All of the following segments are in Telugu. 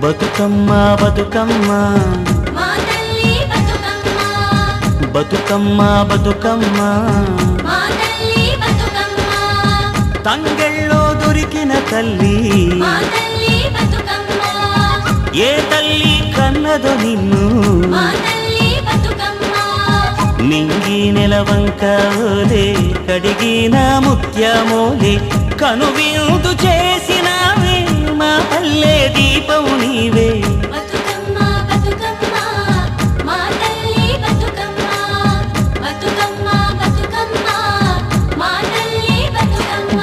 బతుకమ్మ బతుకమ్మ మా తల్లి బతుకమ్మ బతుకమ్మ బతుకమ్మ మా తల్లి బతుకమ్మ తంగెళ్ళో దొరికిన తల్లి మా తల్లి బతుకమ్మ ఏ తల్లి కన్నదో నిన్ను మా తల్లి బతుకమ్మ నింగి నెలవంక ఓలే కడిగిన ముత్యమోలే కనువిందు చేసినావే మా పల్లె దీపం నీవే బతుకమ్మ బతుకమ్మ మా తల్లి బతుకమ్మ బతుకమ్మ బతుకమ్మ మా తల్లి బతుకమ్మ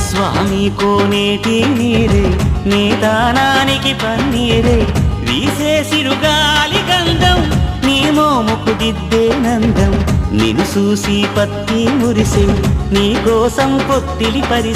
స్వామి కోనేటి నీరే నీ దానానికి పన్నీరే వీసే సిరుగాలి గంధం నీ మోముకు దిద్దే నందం నిన్ను చూసి పత్తి మురిసే నీ కోసం పొత్తిలి పరిసే